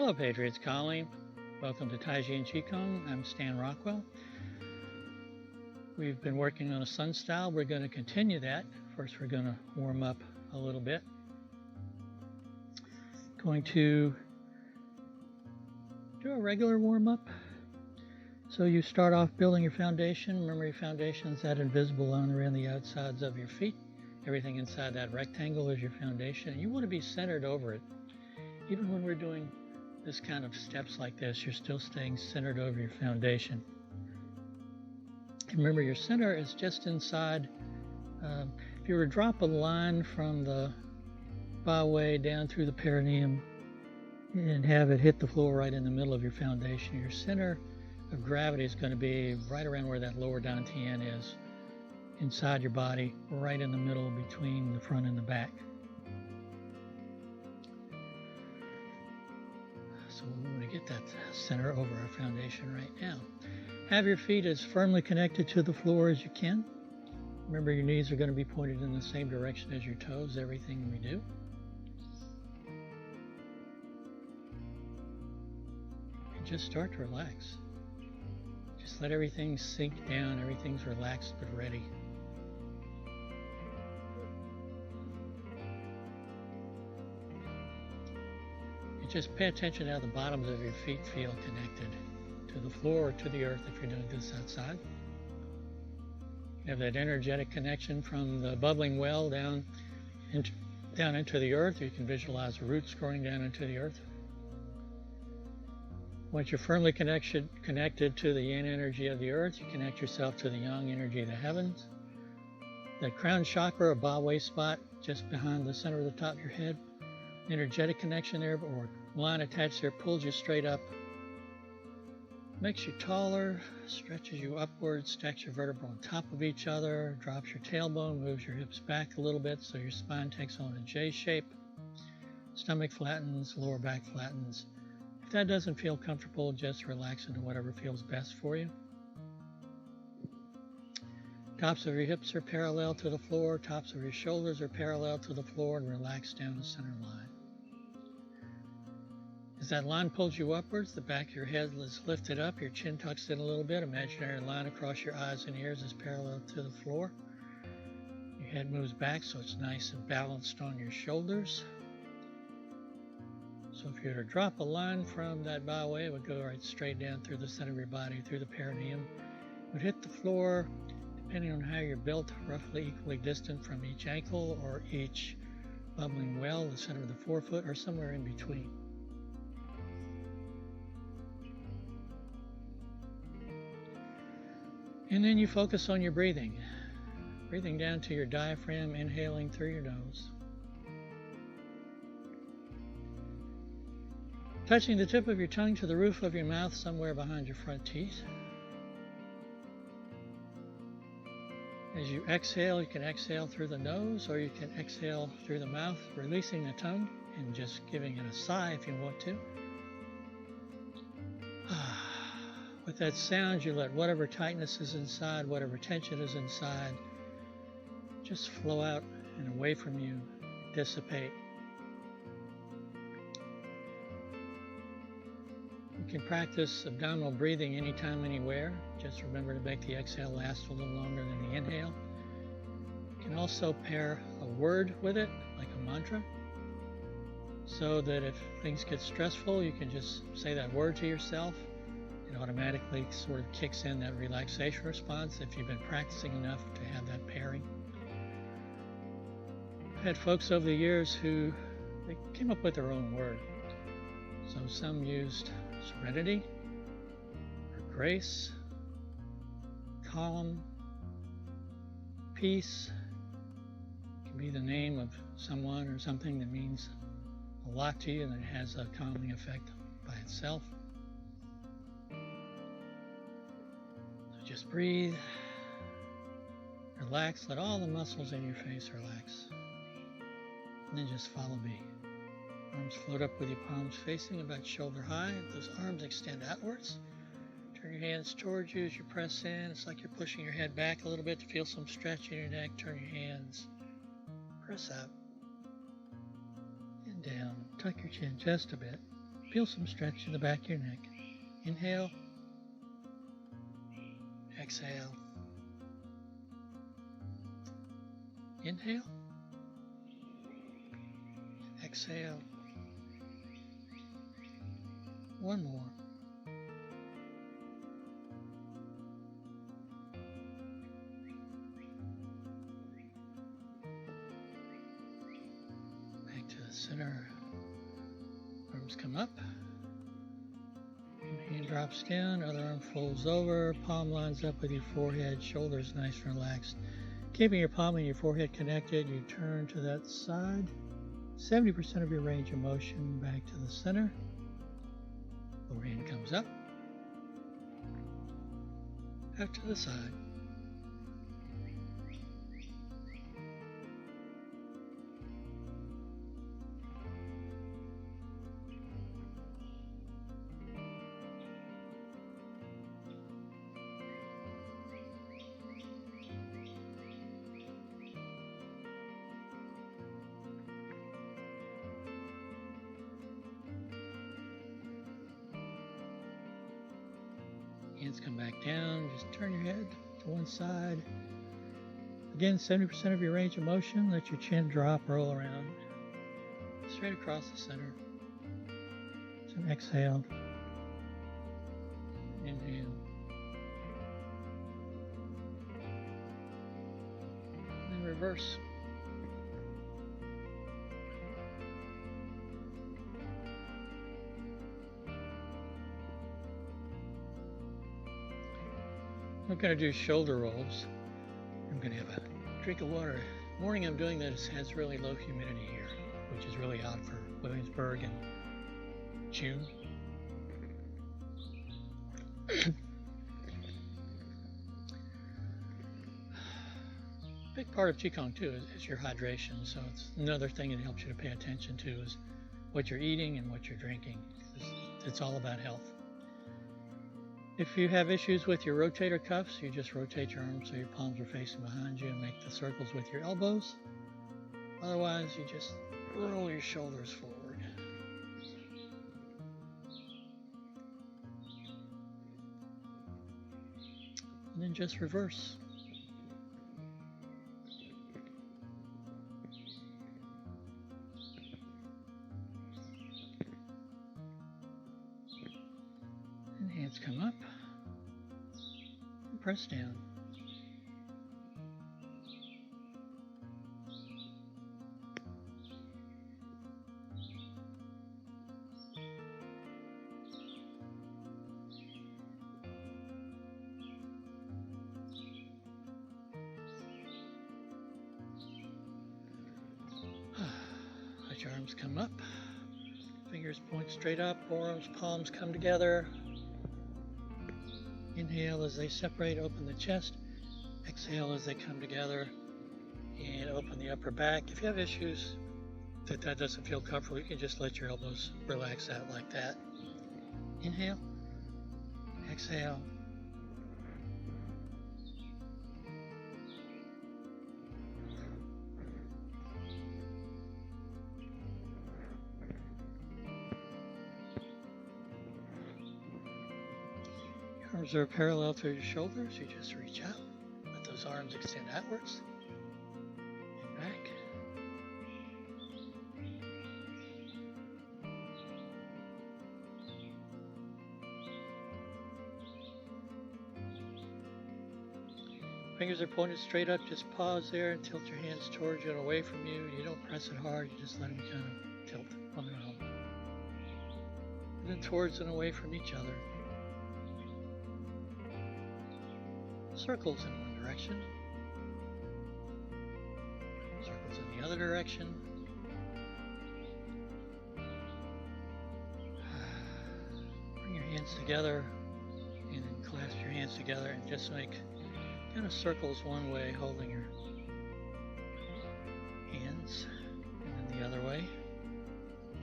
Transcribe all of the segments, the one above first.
Hello, Patriots calling. Welcome to Taiji and Qigong. I'm Stan Rockwell. We've been working on a sun style. We're going to continue that. First, we're going to warm up a little bit. Going to do a regular warm up. So you start off building your foundation. Remember, your foundation is that invisible line around the outsides of your feet. Everything inside that rectangle is your foundation. You want to be centered over it. Even when we're doing this kind of steps like this, you're still staying centered over your foundation. Remember, your center is just inside. If you were to drop a line from the byway down through the perineum and have it hit the floor right in the middle of your foundation, your center of gravity is going to be right around where that lower dantian is, inside your body, right in the middle between the front and the back. So we want to get that center over our foundation right now. Have your feet as firmly connected to the floor as you can. Remember, your knees are going to be pointed in the same direction as your toes, everything we do. And just start to relax. Just let everything sink down. Everything's relaxed but ready. Just pay attention to how the bottoms of your feet feel connected to the floor or to the earth if you're doing this outside. You have that energetic connection from the bubbling well down into the earth. You can visualize roots growing down into the earth. Once you're firmly connected to the yin energy of the earth, you connect yourself to the yang energy of the heavens. That crown chakra or ba wei spot just behind the center of the top of your head, energetic connection there, or line attached there, pulls you straight up, makes you taller, stretches you upwards, stacks your vertebrae on top of each other, drops your tailbone, moves your hips back a little bit so your spine takes on a J shape, stomach flattens, lower back flattens. If that doesn't feel comfortable, just relax into whatever feels best for you. Tops of your hips are parallel to the floor, tops of your shoulders are parallel to the floor, and relax down the center line. As that line pulls you upwards, the back of your head is lifted up, your chin tucks in a little bit, imaginary line across your eyes and ears is parallel to the floor. Your head moves back so it's nice and balanced on your shoulders. So if you were to drop a line from that byway, it would go right straight down through the center of your body, through the perineum. It would hit the floor, depending on how you're built, roughly equally distant from each ankle or each bubbling well, the center of the forefoot, or somewhere in between. And then you focus on your breathing. Breathing down to your diaphragm, inhaling through your nose. Touching the tip of your tongue to the roof of your mouth, somewhere behind your front teeth. As you exhale, you can exhale through the nose or you can exhale through the mouth, releasing the tongue and just giving it a sigh if you want to. With that sound, you let whatever tightness is inside, whatever tension is inside, just flow out and away from you, dissipate. You can practice abdominal breathing anytime, anywhere. Just remember to make the exhale last a little longer than the inhale. You can also pair a word with it, like a mantra, so that if things get stressful, you can just say that word to yourself. It automatically sort of kicks in that relaxation response if you've been practicing enough to have that pairing. I've had folks over the years who they came up with their own word. So some used serenity, or grace, calm, peace. It can be the name of someone or something that means a lot to you and that has a calming effect by itself. Just breathe, relax, let all the muscles in your face relax, and then just follow me. Arms float up with your palms facing about shoulder high. Those arms extend outwards. Turn your hands towards you as you press in. It's like you're pushing your head back a little bit to feel some stretch in your neck. Turn your hands, press up and down. Tuck your chin just a bit. Feel some stretch in the back of your neck. Inhale. Exhale. Inhale. Exhale. One more. Back to the center. Arms come up. Hand drops down, other arm folds over, palm lines up with your forehead, shoulders nice and relaxed. Keeping your palm and your forehead connected, you turn to that side. 70% of your range of motion back to the center. Lower hand comes up. Out to the side. Hands come back down, just turn your head to one side. Again, 70% of your range of motion. Let your chin drop, roll around. Straight across the center. So exhale. Inhale. And then reverse. I'm going to do shoulder rolls. I'm going to have a drink of water. Morning I'm doing this has really low humidity here, which is really odd for Williamsburg in June. Big part of Qigong too is your hydration. So it's another thing that helps you to pay attention to is what you're eating and what you're drinking. It's all about health. If you have issues with your rotator cuffs, you just rotate your arms so your palms are facing behind you and make the circles with your elbows. Otherwise, you just roll your shoulders forward. And then just reverse. And hands come up. Press down. Let your arms come up. Fingers point straight up, forearms, palms come together. Inhale as they separate, open the chest. Exhale as they come together and open the upper back. If you have issues that doesn't feel comfortable, you can just let your elbows relax out like that. Inhale. Exhale. Arms are parallel to your shoulders. You just reach out. Let those arms extend outwards and back. Fingers are pointed straight up. Just pause there and tilt your hands towards you and away from you. You don't press it hard. You just let them kind of tilt on their own. And then towards and away from each other. Circles in one direction, circles in the other direction. Bring your hands together and then clasp your hands together and just make kind of circles one way, holding your hands, and then the other way.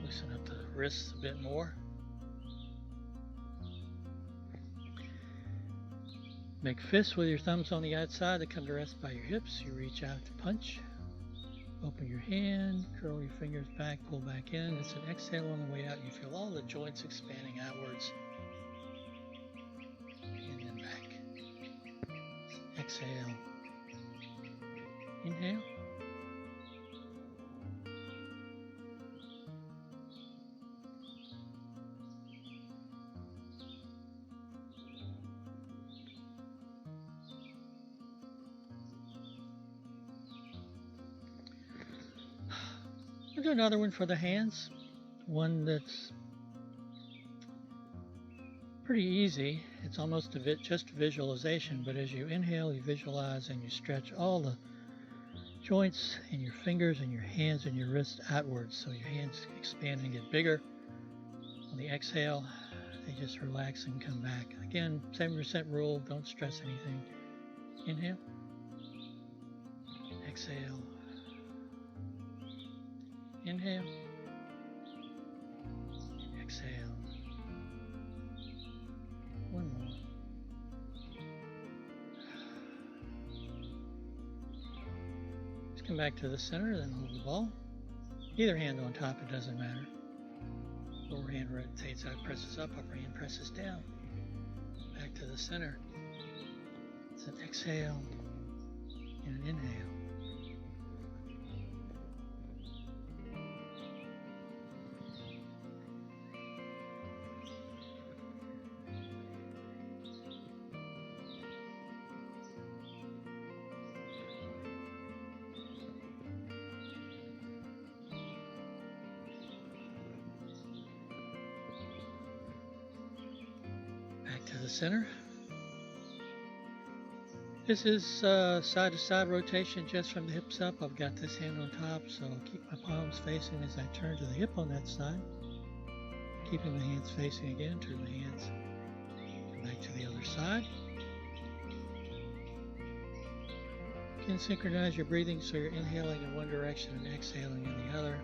Loosen up the wrists a bit more. Make fists with your thumbs on the outside that come to rest by your hips. You reach out to punch. Open your hand, curl your fingers back, pull back in. It's an exhale on the way out. You feel all the joints expanding outwards. And then back. Exhale. Inhale. We'll do another one for the hands, one that's pretty easy. It's almost just visualization, but as you inhale, you visualize and you stretch all the joints in your fingers and your hands and your wrists outwards, so your hands expand and get bigger. On the exhale, they just relax and come back. Again, 7% rule, don't stress anything. Inhale, exhale. Inhale, exhale. One more. Just come back to the center, then hold the ball. Either hand on top, it doesn't matter. Lower hand rotates out, presses up, upper hand presses down. Back to the center. It's an exhale and an inhale. To the center. This is side-to-side rotation just from the hips up. I've got this hand on top, so I'll keep my palms facing as I turn to the hip on that side. Keeping the hands facing again, turn the hands back to the other side. You can synchronize your breathing so you're inhaling in one direction and exhaling in the other.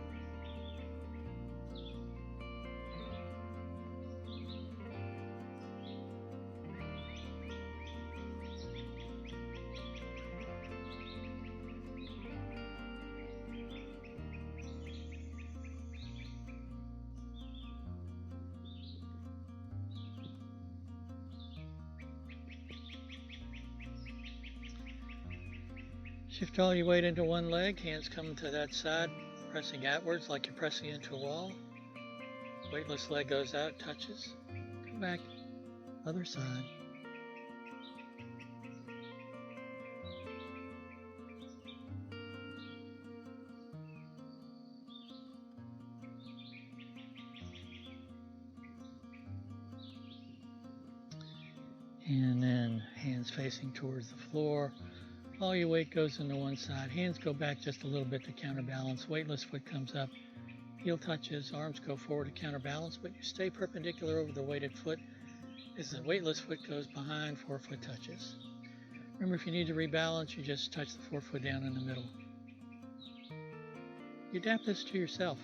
Shift all your weight into one leg, hands coming to that side, pressing outwards like you're pressing into a wall. Weightless leg goes out, touches. Come back, other side. And then hands facing towards the floor. All your weight goes into one side. Hands go back just a little bit to counterbalance. Weightless foot comes up. Heel touches. Arms go forward to counterbalance, but you stay perpendicular over the weighted foot as the weightless foot goes behind, forefoot touches. Remember, if you need to rebalance, you just touch the forefoot down in the middle. You adapt this to yourself.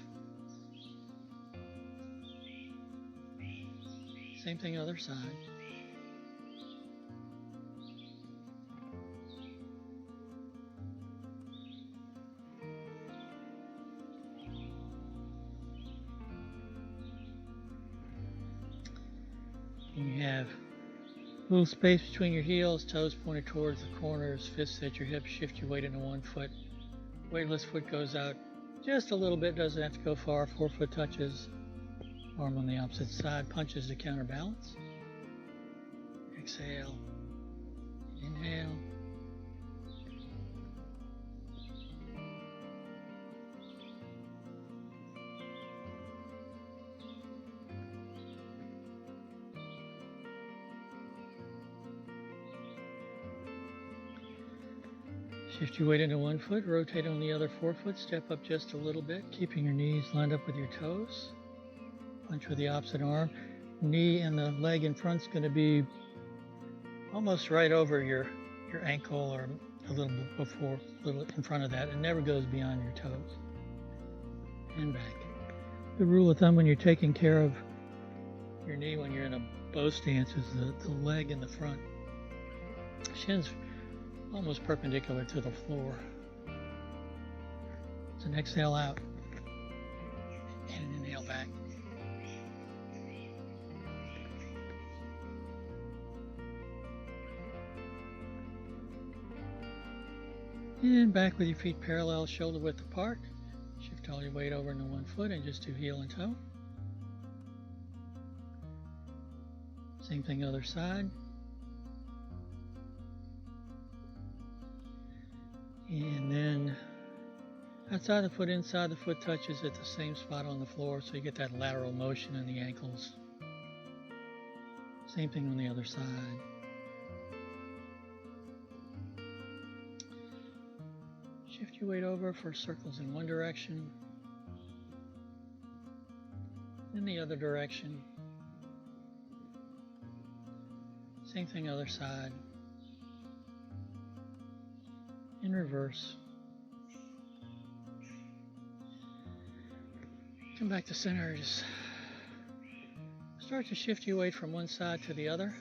Same thing other side. You have a little space between your heels, toes pointed towards the corners, fists at your hips. Shift your weight into one foot. Weightless foot goes out just a little bit, doesn't have to go far. Forefoot touches. Arm on the opposite side, punches to counterbalance. Exhale. Inhale. Shift your weight into one foot, rotate on the other forefoot, step up just a little bit, keeping your knees lined up with your toes. Punch with the opposite arm. Knee and the leg in front is going to be almost right over your ankle, or a little bit before, a little in front of that. It never goes beyond your toes. And back. The rule of thumb when you're taking care of your knee when you're in a bow stance is the leg in the front. Shin's almost perpendicular to the floor. So an exhale out and an inhale back. And back with your feet parallel, shoulder width apart. Shift all your weight over into one foot and just do heel and toe. Same thing other side. And then outside the foot, inside the foot touches at the same spot on the floor, so you get that lateral motion in the ankles. Same thing on the other side. Shift your weight over for circles in one direction, then the other direction. Same thing other side. In reverse. Come back to center. Just start to shift your weight from one side to the other.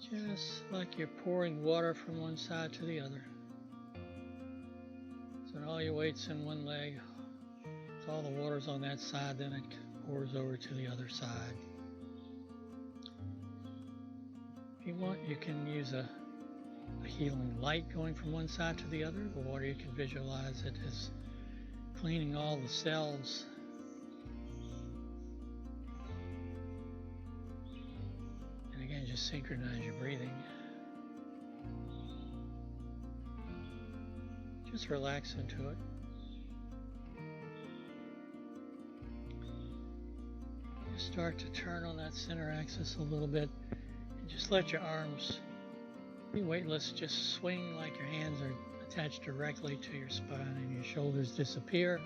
Just like you're pouring water from one side to the other. So all your weight's in one leg. So all the water's on that side, then it pours over to the other side. If you want, you can use a healing light going from one side to the other, or you can visualize it as cleaning all the cells. And again, just synchronize your breathing. Just relax into it. Just start to turn on that center axis a little bit. Just let your arms be weightless, just swing like your hands are attached directly to your spine and your shoulders disappear.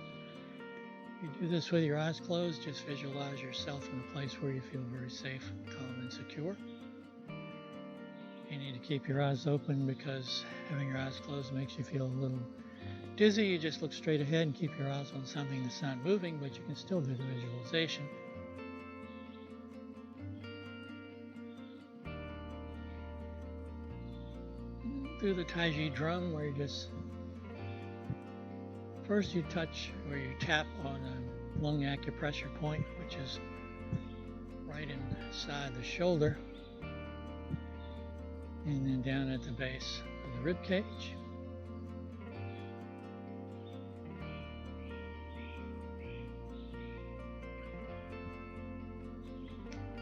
You do this with your eyes closed, just visualize yourself in a place where you feel very safe, calm, and secure. You need to keep your eyes open because having your eyes closed makes you feel a little dizzy. You just look straight ahead and keep your eyes on something that's not moving, but you can still do the visualization. Do the Tai Chi drum where you just first you touch or you tap on a lung acupressure point, which is right inside the shoulder, and then down at the base of the rib cage.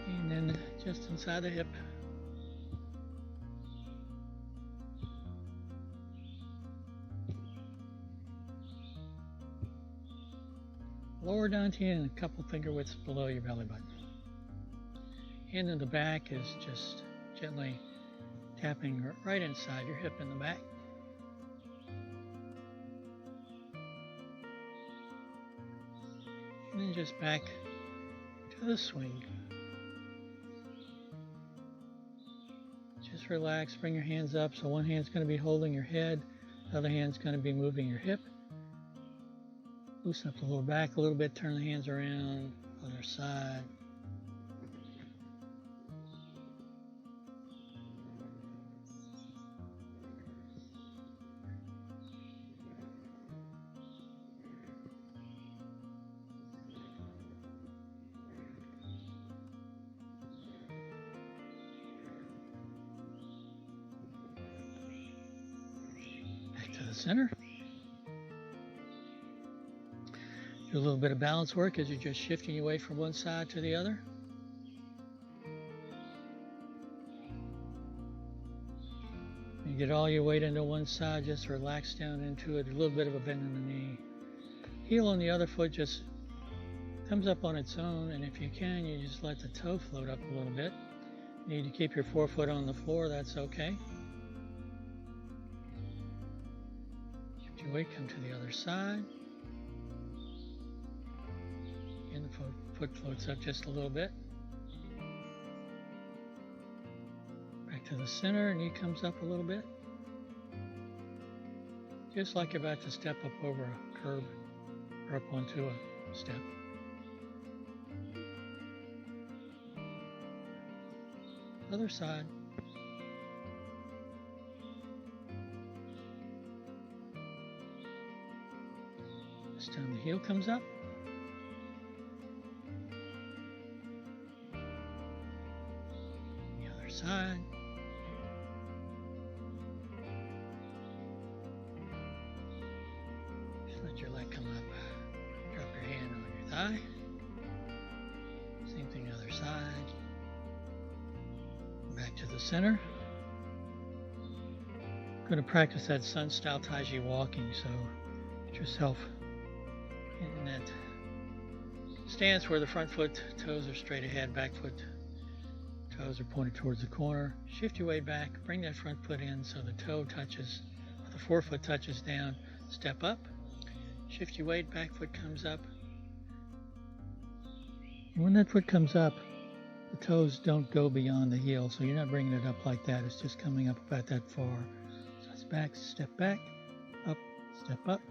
And then just inside the hip. Lower down to you and a couple finger widths below your belly button. Hand in the back is just gently tapping right inside your hip in the back. And then just back to the swing. Just relax, bring your hands up. So one hand's going to be holding your head, the other hand's going to be moving your hip. Loosen up the lower back a little bit, turn the hands around, other side. Back to the center. Do a little bit of balance work as you're just shifting your weight from one side to the other. You get all your weight into one side, just relax down into it, a little bit of a bend in the knee. Heel on the other foot just comes up on its own, and if you can, you just let the toe float up a little bit. You need to keep your forefoot on the floor, that's okay. Shift your weight, come to the other side. And the foot floats up just a little bit. Back to the center, knee comes up a little bit. Just like you're about to step up over a curb or up onto a step. Other side. heel comes up. The other side. Just let your leg come up. Drop your hand on your thigh. Same thing other side. Back to the center. I'm going to practice that sun style taiji walking, so get yourself in that stance where the front foot toes are straight ahead, back foot toes are pointed towards the corner. Shift your weight back, bring that front foot in so the toe touches, the forefoot touches down, step up. Shift your weight, back foot comes up. And when that foot comes up, the toes don't go beyond the heel, so you're not bringing it up like that. It's just coming up about that far. So it's back, step up, step up.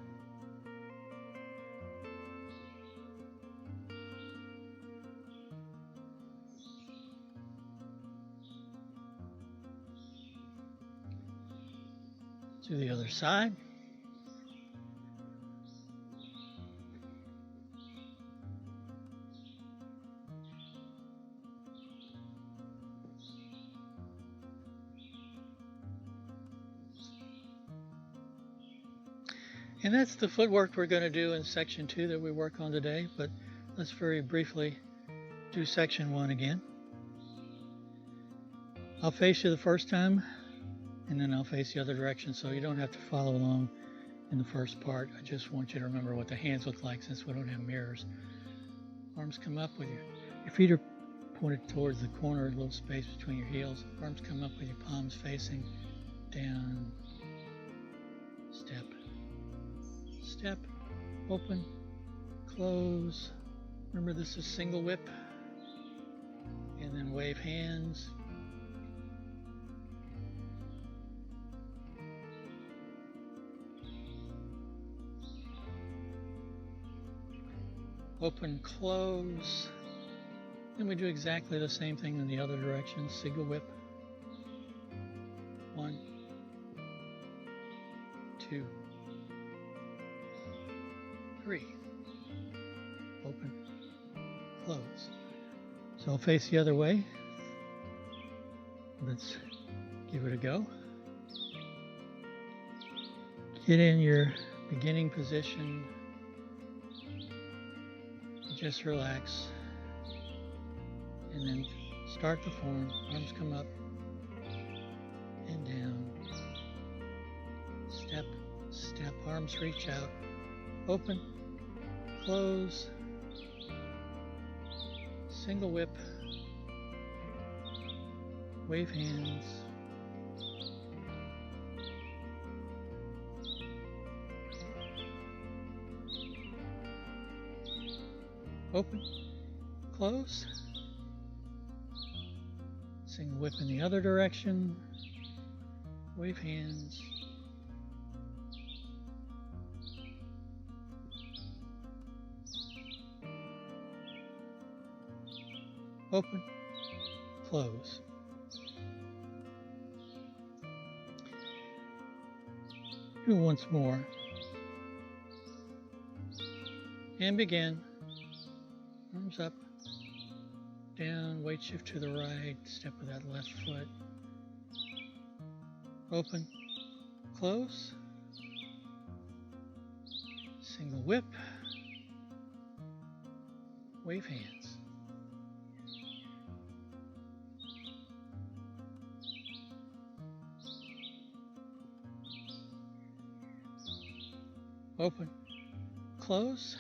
To the other side. And that's the footwork we're going to do in section 2 that we work on today, but let's very briefly do section 1 again. I'll face you the first time, and then I'll face the other direction, so you don't have to follow along in the first part. I just want you to remember what the hands look like since we don't have mirrors. Arms come up with your feet are pointed towards the corner, a little space between your heels. Arms come up with your palms facing down. Step. Step, open, close. Remember, this is single whip. And then wave hands. Open, close. Then we do exactly the same thing in the other direction. Single whip. 1, 2, 3. Open, close. So I'll face the other way. Let's give it a go. Get in your beginning position. Just relax. And then start the form. Arms come up and down. Step, step. Arms reach out. Open, close, single whip, wave hands, open, close, single whip in the other direction, wave hands, open, close. Do it once more. And begin. Arms up, down, weight shift to the right, step with that left foot. Open, close, single whip, wave hands. Open, close,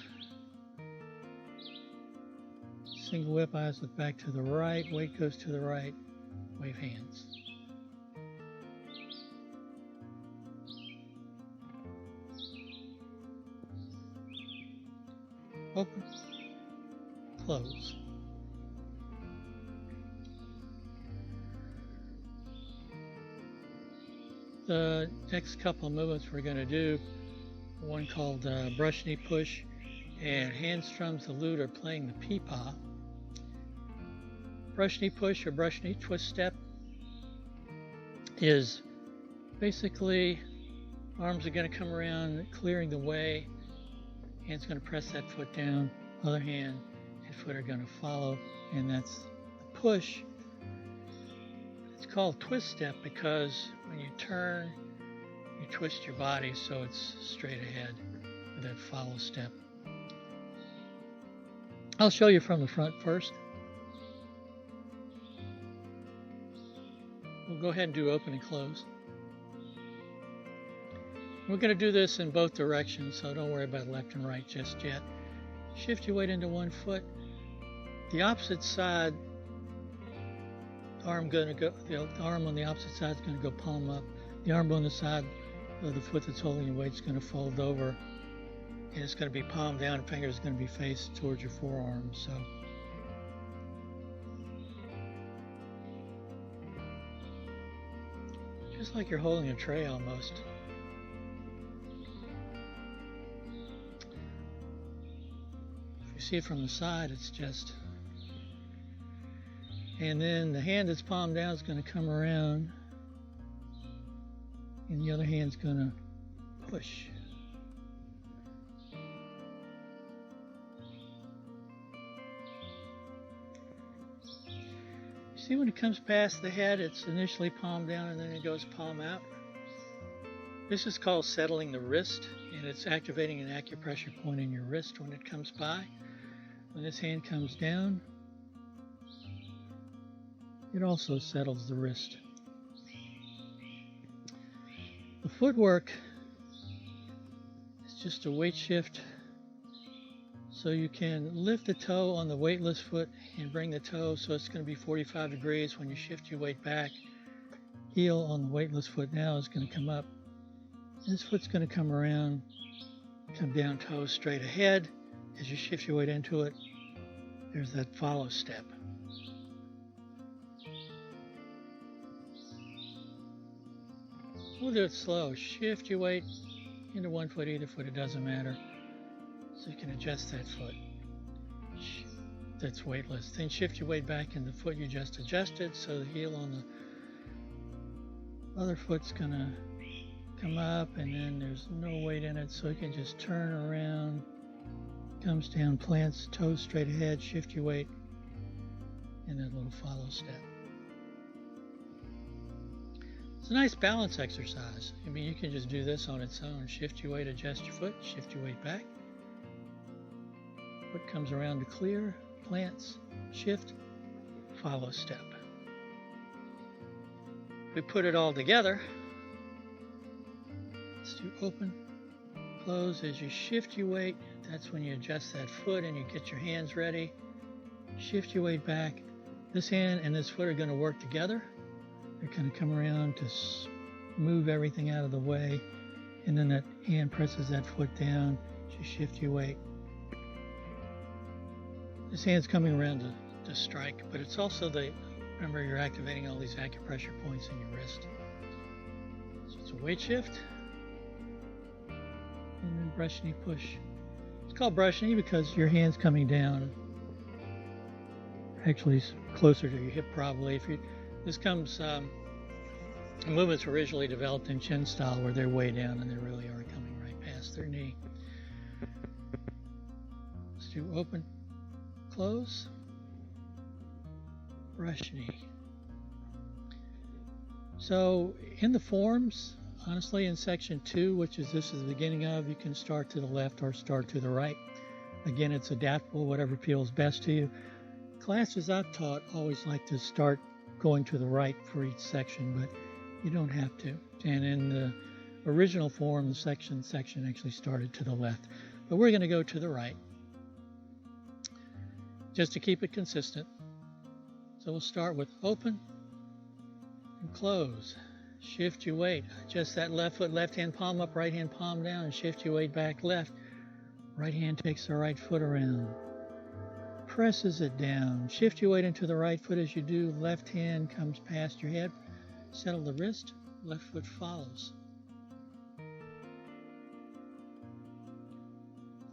single whip, eyes look back to the right, weight goes to the right, wave hands. Open, close. The next couple of movements we're going to do, one called brush knee push and hand strums the lute or playing the peepaw. Brush knee push or brush knee twist step is basically arms are going to come around clearing the way Hand's going to press that foot down. Other hand and foot are going to follow, and that's the push. It's called twist step because when you turn, you twist your body so it's straight ahead with that follow step. I'll show you from the front first. We'll go ahead and do open and close. We're going to do this in both directions, so don't worry about left and right just yet. Shift your weight into one foot. The opposite side, the arm on the opposite side is going to go palm up. The arm on the side of the foot that's holding your weight is going to fold over, and it's going to be palm down, and fingers are going to be faced towards your forearms. So just like you're holding a tray almost. If you see it from the side, it's just, and then the hand that's palm down is going to come around, and the other hand's going to push. See, when it comes past the head, it's initially palm down and then it goes palm out. This is called settling the wrist, and it's activating an acupressure point in your wrist when it comes by. When this hand comes down, it also settles the wrist. The footwork is just a weight shift, so you can lift the toe on the weightless foot and bring the toe so it's going to be 45 degrees when you shift your weight back. Heel on the weightless foot now is going to come up. This foot's going to come around, come down, toes straight ahead. As you shift your weight into it, there's that follow step. We'll do it slow. Shift your weight into one foot, either foot, it doesn't matter. So you can adjust that foot that's weightless. Then shift your weight back in the foot you just adjusted, so the heel on the other foot's gonna come up, and then there's no weight in it, so you can just turn around, comes down, plants, toes straight ahead, shift your weight, and that little follow step. It's a nice balance exercise. I mean, you can just do this on its own. Shift your weight, adjust your foot, shift your weight back. Foot comes around to clear, plants, shift, follow step. We put it all together. Let's do open, close. As you shift your weight, that's when you adjust that foot and you get your hands ready. Shift your weight back. This hand and this foot are going to work together. They're going to come around to move everything out of the way, and then that hand presses that foot down. You shift your weight. This hand's coming around to strike, but it's also remember, you're activating all these acupressure points in your wrist. So it's a weight shift, and then brush knee push. It's called brush knee because your hand's coming down, actually closer to your hip probably. This comes, movements were originally developed in chin style where they're way down and they really are coming right past their knee. Let's do open, close, brush knee. So in the forms, honestly, in section 2, which is this is the beginning of, you can start to the left or start to the right. Again, it's adaptable, whatever feels best to you. Classes I've taught always like to start going to the right for each section, but you don't have to. And in the original form, the section actually started to the left, but we're going to go to the right just to keep it consistent. So we'll start with open and close. Shift your weight. Adjust that left foot, left hand palm up, right hand palm down, and shift your weight back left. Right hand takes the right foot around, presses it down. Shift your weight into the right foot as you do. Left hand comes past your head. Settle the wrist. Left foot follows.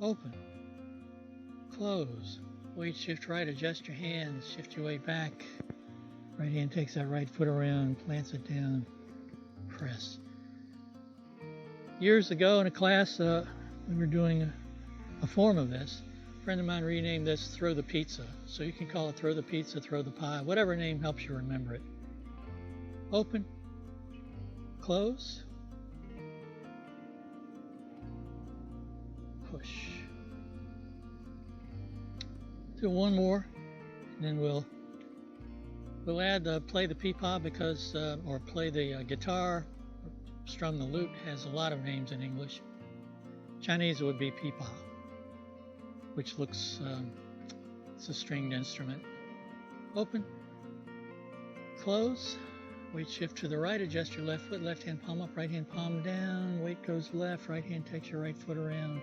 Open. Close. Weight shift right. Adjust your hands. Shift your weight back. Right hand takes that right foot around, plants it down. Press. Years ago in a class, we were doing a form of this. A friend of mine renamed this Throw the Pizza. So you can call it Throw the Pizza, Throw the Pie, whatever name helps you remember it. Open, close, push. Do one more, and then we'll add play the peepaw because, or play the guitar, or strum the lute, has a lot of names in English. Chinese would be peepaw, which looks, it's a stringed instrument. Open, close, weight shift to the right, adjust your left foot, left hand palm up, right hand palm down, weight goes left, right hand takes your right foot around,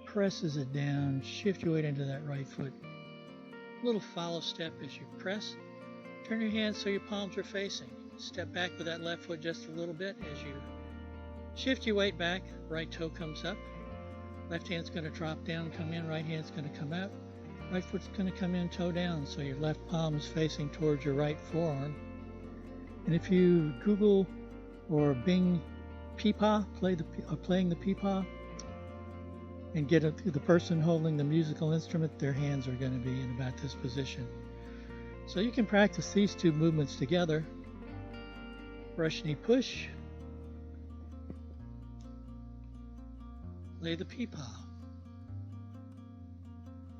presses it down, shift your weight into that right foot. Little follow step as you press. Turn your hands so your palms are facing. Step back with that left foot just a little bit as you shift your weight back. Right toe comes up. Left hand's going to drop down, come in. Right hand's going to come out. Right foot's going to come in, toe down. So your left palm is facing towards your right forearm. And if you Google or Bing peepaw, playing the peepaw, and get the person holding the musical instrument, their hands are going to be in about this position. So you can practice these two movements together. Brush, knee, push. Play the peepaw.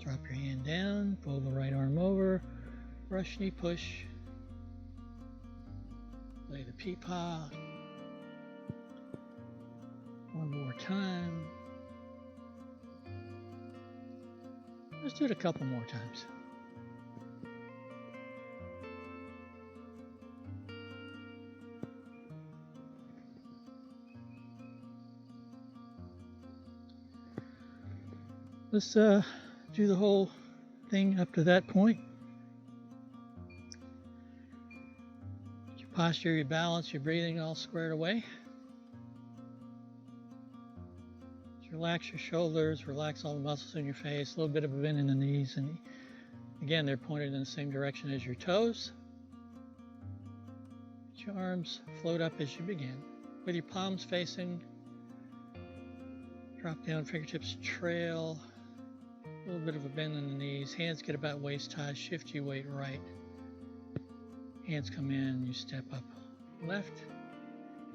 Drop your hand down, fold the right arm over, brush, knee, push. Play the peepaw. One more time. Let's do it a couple more times. Let's do the whole thing up to that point. Your posture, your balance, your breathing all squared away. Just relax your shoulders, relax all the muscles in your face, a little bit of a bend in the knees, and again, they're pointed in the same direction as your toes. Let your arms float up as you begin. With your palms facing, drop down, fingertips trail. A little bit of a bend in the knees. Hands get about waist high. Shift your weight right. Hands come in. You step up left.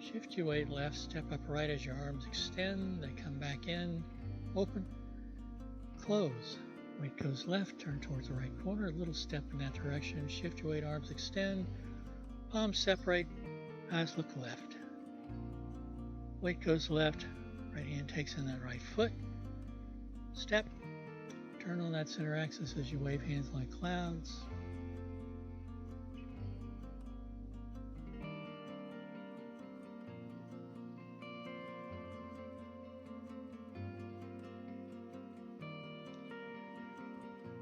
Shift your weight left. Step up right as your arms extend. They come back in. Open. Close. Weight goes left. Turn towards the right corner. A little step in that direction. Shift your weight. Arms extend. Palms separate. Eyes look left. Weight goes left. Right hand takes in that right foot. Step. Turn on that center axis as you wave hands like clouds.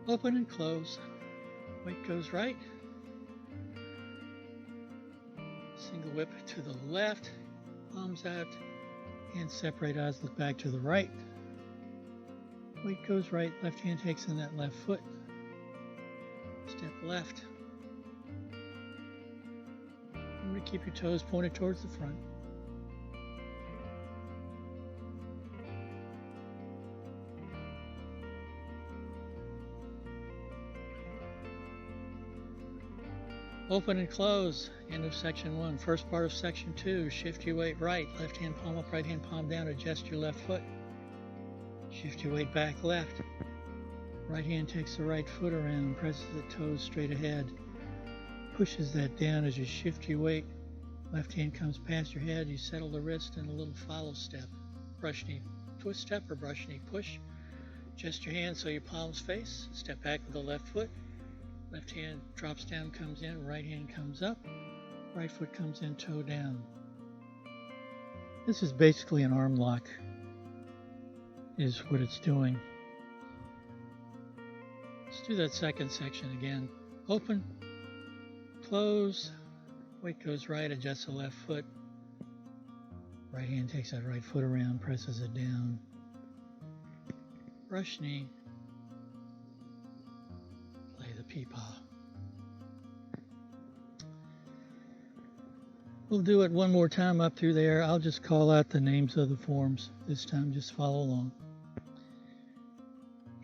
Open and close. Weight goes right. Single whip to the left. Palms out. Hands separate. Eyes look back to the right. Weight goes right, left hand takes in that left foot. Step left. Remember to keep your toes pointed towards the front. Open and close. End of section 1. First part of section 2. Shift your weight right. Left hand palm up, right hand palm down. Adjust your left foot. Shift your weight back left. Right hand takes the right foot around, presses the toes straight ahead. Pushes that down as you shift your weight. Left hand comes past your head. You settle the wrist in a little follow step. Brush knee twist step or brush knee push. Adjust your hands so your palms face. Step back with the left foot. Left hand drops down, comes in. Right hand comes up. Right foot comes in, toe down. This is basically an arm lock, is what it's doing. Let's do that second section again. Open, close, weight goes right, adjust the left foot. Right hand takes that right foot around, presses it down. Brush knee, play the peepaw. We'll do it one more time up through there. I'll just call out the names of the forms this time. Just follow along.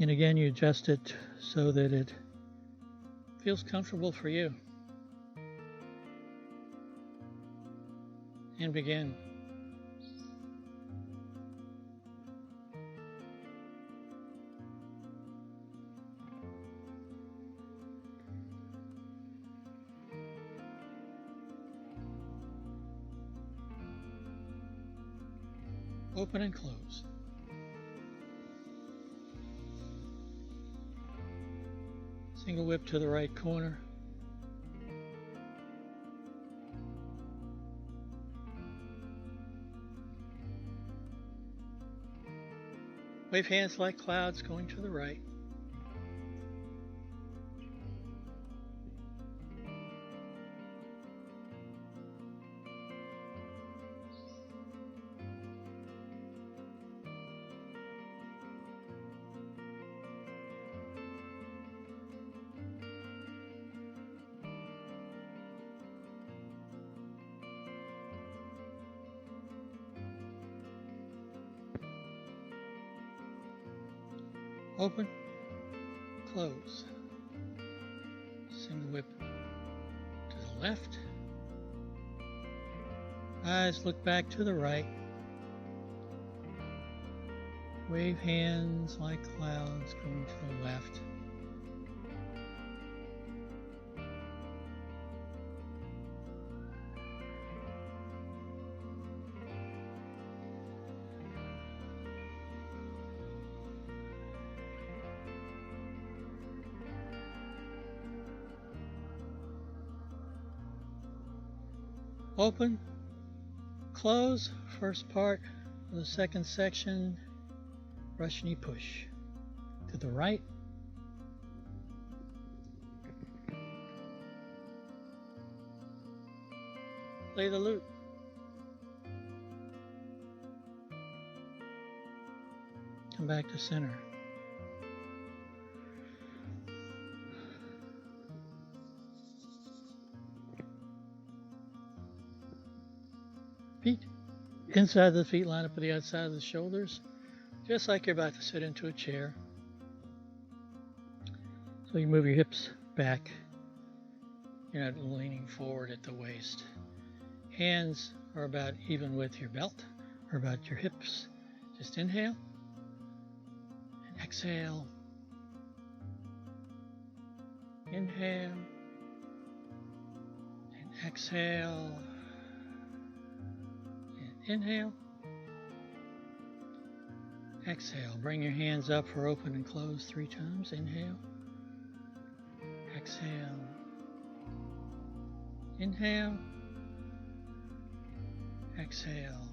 And again, you adjust it so that it feels comfortable for you. And begin. Open and close. Single whip to the right corner. Wave hands like clouds going to the right. Open, close. Single whip to the left. Eyes look back to the right. Wave hands like clouds going to the left. Open, close, first part of the second section, brush knee push to the right. Play the lute. Come back to center. Feet inside the feet line up with the outside of the shoulders, just like you're about to sit into a chair. So you move your hips back. You're not leaning forward at the waist. Hands are about even with your belt or about your hips. Just inhale and exhale. Inhale and exhale. Inhale, exhale. Bring your hands up for open and close 3 times. Inhale, exhale, inhale, exhale.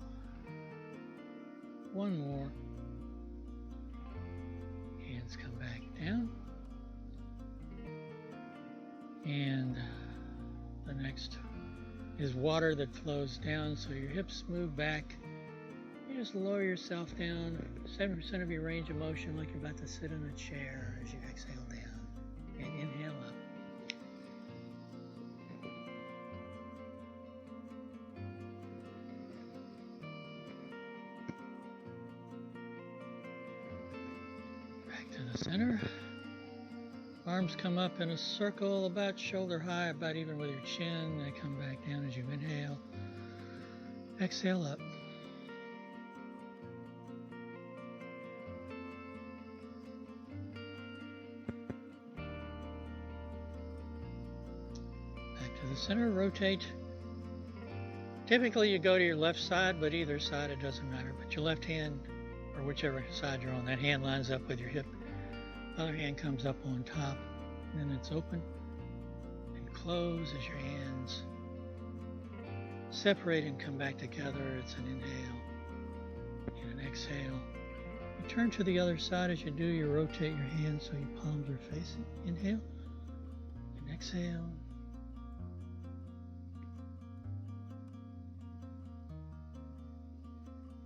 One more. Hands come back down. And the next is water that flows down, so your hips move back. You just lower yourself down 70% of your range of motion, like you're about to sit in a chair as you exhale down and inhale up. Back to the center. Arms come up in a circle about shoulder high, about even with your chin. They come back down as you inhale. Exhale up. Back to the center, rotate. Typically you go to your left side, but either side it doesn't matter. But your left hand, or whichever side you're on, that hand lines up with your hip. Other hand comes up on top, and then it's open and close as your hands separate and come back together. It's an inhale and an exhale. You turn to the other side. As you do, you rotate your hands so your palms are facing. Inhale and exhale.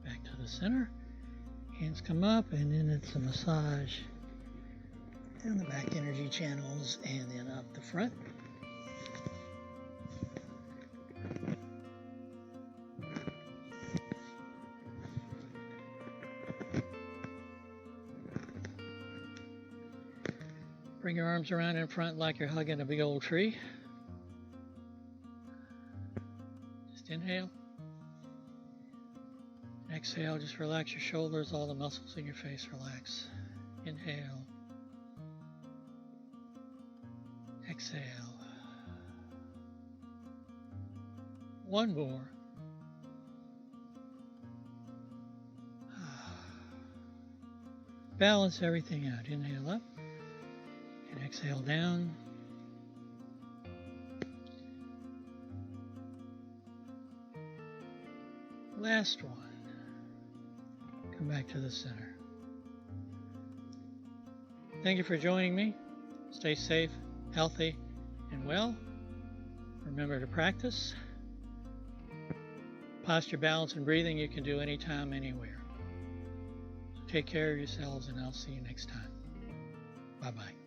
Back to the center. Hands come up, and then it's a massage down the back energy channels and then up the front. Bring your arms around in front like you're hugging a big old tree. Just inhale. Exhale, just relax your shoulders, all the muscles in your face relax. Inhale. Exhale. One more. Balance everything out. Inhale up and exhale down. Last one. Come back to the center. Thank you for joining me. Stay safe, healthy, and well. Remember to practice. Posture, balance, and breathing you can do anytime, anywhere. So take care of yourselves, and I'll see you next time. Bye-bye.